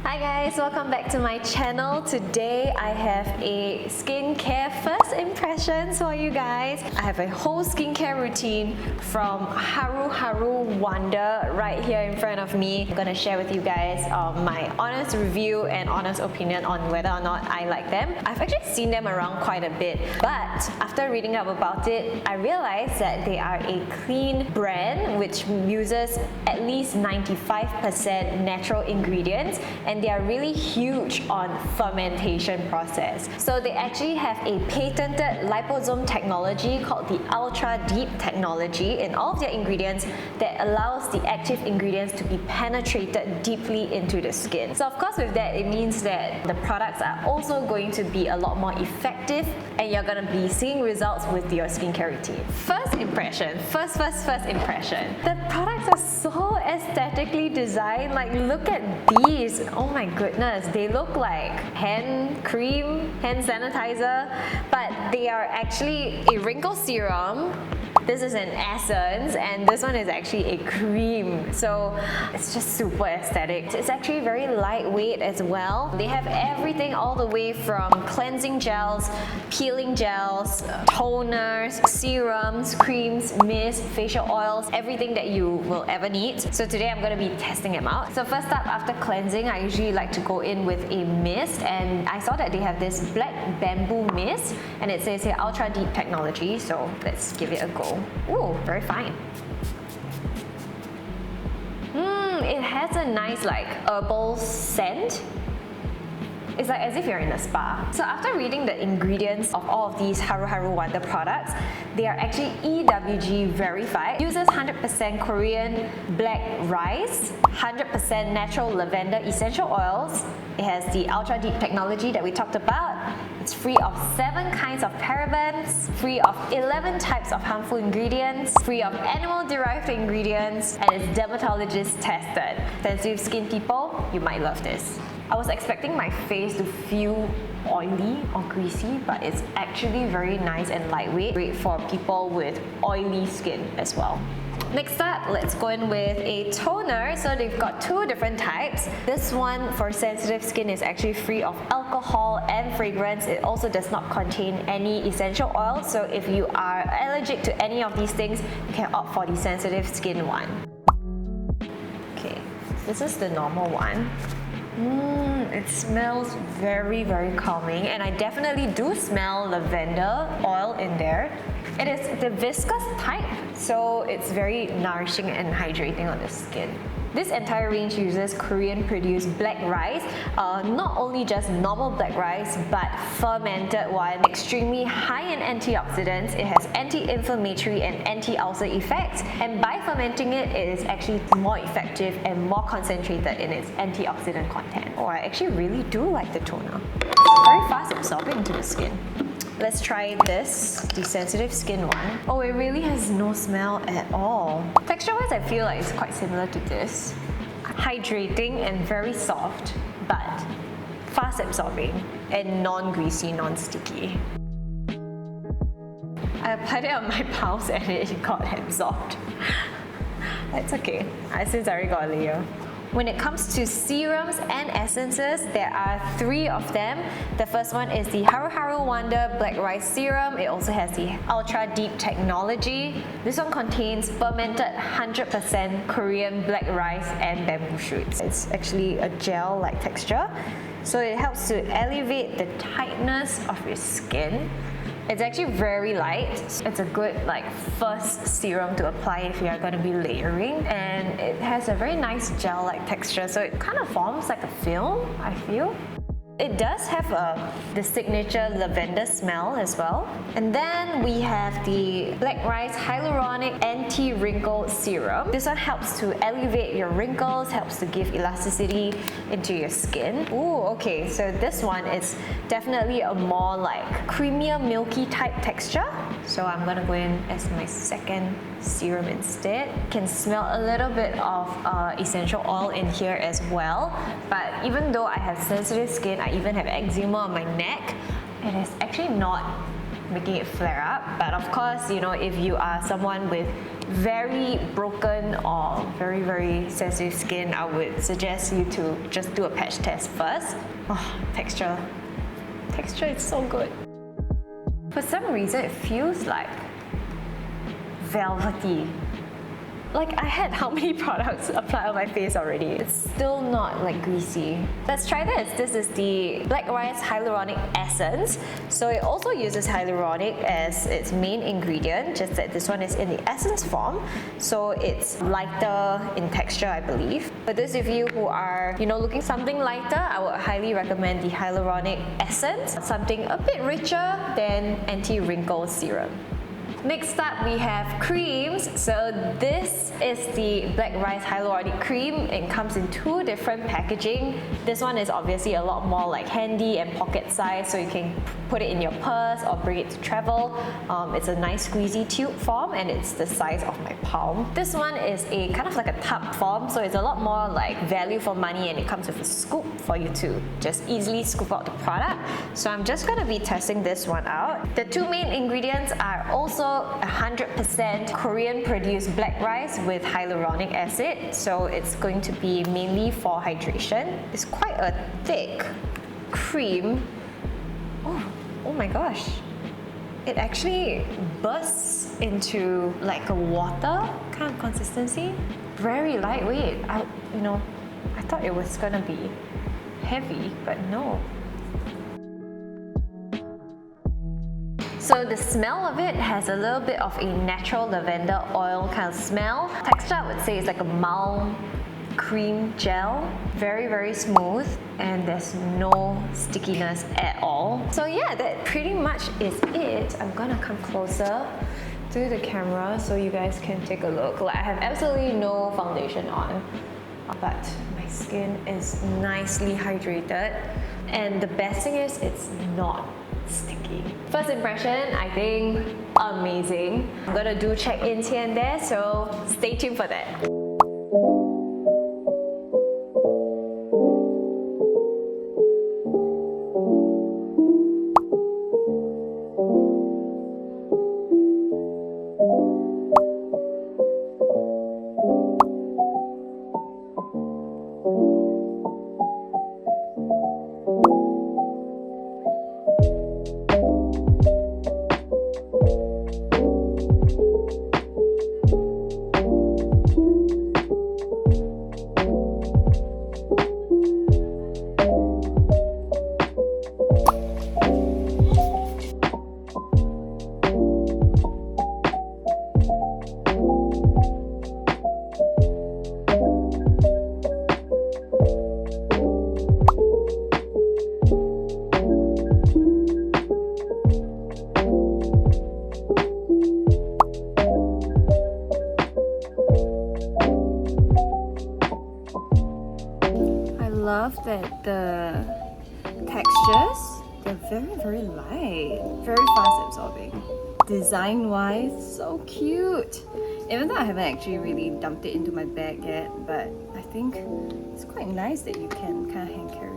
Hi guys, welcome back to my channel. Today I have a skincare first impressions for you guys. I have a whole skincare routine from Haru Haru Wonder right here in front of me. I'm gonna share with you guys my honest review and honest opinion on whether or not I like them. I've actually seen them around quite a bit, but after reading up about it, I realized that they are a clean brand which uses at least 95% natural ingredients, and they are really huge on fermentation process. So they actually have a patented liposome technology called the ultra deep technology in all of their ingredients that allows the active ingredients to be penetrated deeply into the skin. So of course with that, it means that the products are also going to be a lot more effective and you're going to be seeing results with your skincare routine. First impression, first impression. The products are so aesthetically designed. Like, look at these. Oh my goodness, they look like hand cream, hand sanitizer, but they are actually a wrinkle serum. This is an essence and this one is actually a cream. So it's just super aesthetic. It's actually very lightweight as well. They have everything all the way from cleansing gels, peeling gels, toners, serums, creams, mist, facial oils, everything that you will ever need. So today I'm going to be testing them out. So first up, after cleansing, I usually like to go in with a mist, and I saw that they have this black bamboo mist and it says here ultra deep technology, so let's give it a go. Ooh, very fine. It has a nice like herbal scent. It's like as if you're in a spa. So after reading the ingredients of all of these Haru Haru Wonder products, they are actually EWG verified. Uses 100% Korean black rice, 100% natural lavender essential oils. It has the ultra deep technology that we talked about. It's free of 7 kinds of parabens, free of 11 types of harmful ingredients, free of animal-derived ingredients, and it's dermatologist tested. Sensitive skin people, you might love this. I was expecting my face to feel oily or greasy, but it's actually very nice and lightweight, great for people with oily skin as well. Next up, let's go in with a toner. So they've got 2 different types. This one for sensitive skin is actually free of alcohol and fragrance. It also does not contain any essential oil. So if you are allergic to any of these things, you can opt for the sensitive skin one. Okay, this is the normal one. It smells very calming, and I definitely do smell lavender oil in there. It is the viscous type, so it's very nourishing and hydrating on the skin. This entire range uses Korean-produced black rice, not only just normal black rice, but fermented one. Extremely high in antioxidants, it has anti-inflammatory and anti-ulcer effects, and by fermenting it, it is actually more effective and more concentrated in its antioxidant content. Oh, I actually really do like the toner. It's very fast absorbing into the skin. Let's try this, the sensitive skin one. Oh, it really has no smell at all. Texture-wise, I feel like it's quite similar to this. Hydrating and very soft, but fast absorbing and non-greasy, non-sticky. I applied it on my palms and it got absorbed. That's okay, since I already got a layer. When it comes to serums and essences, there are 3 of them. The first one is the Haru Haru Wonder Black Rice Serum. It also has the Ultra Deep Technology. This one contains fermented 100% Korean black rice and bamboo shoots. It's actually a gel-like texture, so it helps to elevate the tightness of your skin. It's actually very light. It's a good first serum to apply if you are going to be layering, and it has a very nice gel-like texture, so it kind of forms like a film, I feel. It does have the signature lavender smell as well. And then we have the Black Rice Hyaluronic Anti-wrinkle Serum. This one helps to elevate your wrinkles, helps to give elasticity into your skin. Ooh, okay, so this one is definitely a more creamier, milky type texture. So I'm gonna go in as my second serum instead. Can smell a little bit of essential oil in here as well. But even though I have sensitive skin, I even have eczema on my neck, it is actually not making it flare up. But of course, you know, if you are someone with very broken or very sensitive skin, I would suggest you to just do a patch test first. Oh, texture is so good. For some reason, it feels like velvety. Like, I had how many products applied on my face already? It's still not like greasy. Let's try this. This is the Black Rice Hyaluronic Essence. So it also uses hyaluronic as its main ingredient, just that this one is in the essence form. So it's lighter in texture, I believe. For those of you who are, you know, looking something lighter, I would highly recommend the Hyaluronic Essence. Something a bit richer than Anti-wrinkle Serum. Next up, we have creams. So this is the Black Rice Hyaluronic Cream. It comes in two different packaging. This one is obviously a lot more like handy and pocket size, so you can put it in your purse or bring it to travel. It's a nice squeezy tube form and it's the size of my palm. This one is a kind of like a tub form, so it's a lot more like value for money, and it comes with a scoop for you to just easily scoop out the product. So I'm just going to be testing this one out. The two main ingredients are also 100% Korean produced black rice with hyaluronic acid, so it's going to be mainly for hydration. It's quite a thick cream. Oh my gosh, it actually bursts into like a water kind of consistency. Very lightweight. I thought it was gonna be heavy, but no. So the smell of it has a little bit of a natural lavender oil kind of smell. Texture, I would say, is like a mild cream gel. Very smooth, and there's no stickiness at all. So yeah, that pretty much is it. I'm gonna come closer to the camera so you guys can take a look. Like, I have absolutely no foundation on, but my skin is nicely hydrated. And the best thing is, it's not sticky. First impression, I think amazing. I'm gonna do check-ins here and there, so stay tuned for that. I love that the textures, they're very light, very fast absorbing. Design wise, so cute. Even though I haven't actually really dumped it into my bag yet, but I think it's quite nice that you can kind of hand carry.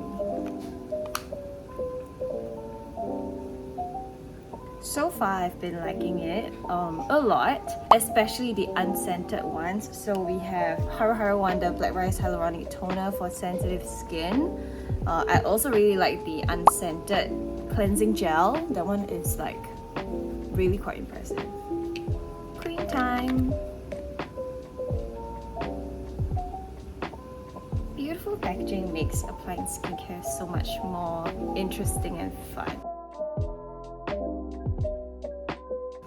So far, I've been liking it a lot, especially the unscented ones. So we have Haru Haru Wonder Black Rice Hyaluronic Toner for sensitive skin. I also really like the unscented cleansing gel. That one is like really quite impressive. Clean time. Beautiful packaging makes applying skincare so much more interesting and fun.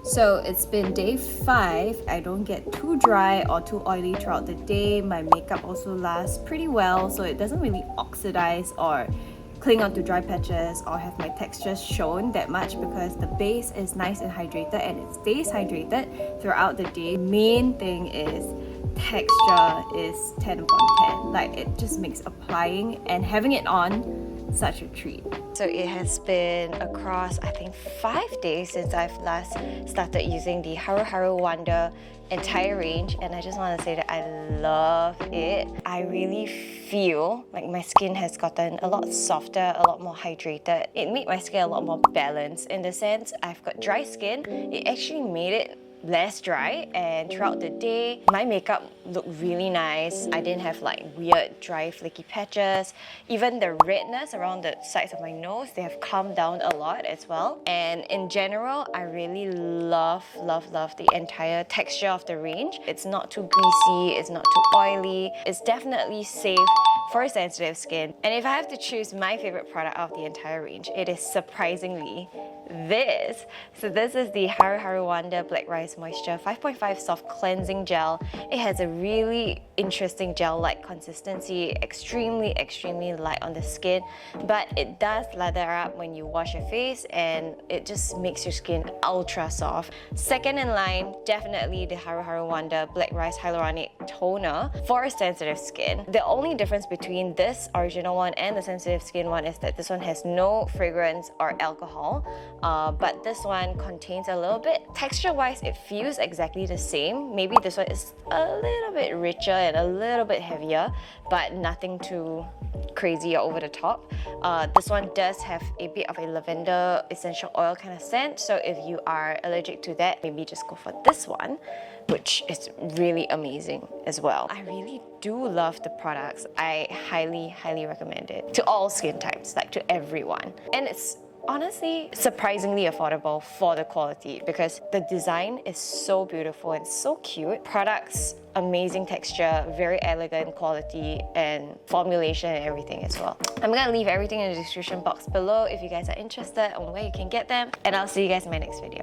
So it's been day 5. I don't get too dry or too oily throughout the day. My makeup also lasts pretty well, so it doesn't really oxidize or cling onto dry patches or have my textures shown that much, because the base is nice and hydrated and it stays hydrated throughout the day. Main thing is texture is 10 upon 10. Like, it just makes applying and having it on such a treat. So it has been across, I think, 5 days since I've last started using the Haru Haru Wonder entire range, and I just want to say that I love it. I really feel like my skin has gotten a lot softer, a lot more hydrated. It made my skin a lot more balanced in the sense I've got dry skin. It actually made it less dry, and throughout the day my makeup looked really nice. I didn't have like weird dry flaky patches. Even the redness around the sides of my nose, they have calmed down a lot as well. And in general, I really love the entire texture of the range. It's not too greasy, it's not too oily. It's definitely safe for sensitive skin. And if I have to choose my favorite product out of the entire range, it is surprisingly this. So this is the Haru Haru Wonder Black Rice Moisture 5.5 Soft Cleansing Gel. It has a really interesting gel-like consistency, extremely light on the skin, but it does lather up when you wash your face and it just makes your skin ultra soft. Second in line, definitely the Haru Haru Wonder Black Rice Hyaluronic Toner for sensitive skin. The only difference between this original one and the sensitive skin one is that this one has no fragrance or alcohol. But this one contains a little bit. Texture-wise, it feels exactly the same. Maybe this one is a little bit richer and a little bit heavier, but nothing too crazy or over the top. This one does have a bit of a lavender essential oil kind of scent, so if you are allergic to that, maybe just go for this one, which is really amazing as well. I really do love the products. I highly recommend it to all skin types, like to everyone. And it's honestly surprisingly affordable for the quality because the design is so beautiful and so cute. Products, amazing texture, very elegant quality and formulation and everything as well. I'm gonna leave everything in the description box below if you guys are interested on where you can get them, and I'll see you guys in my next video.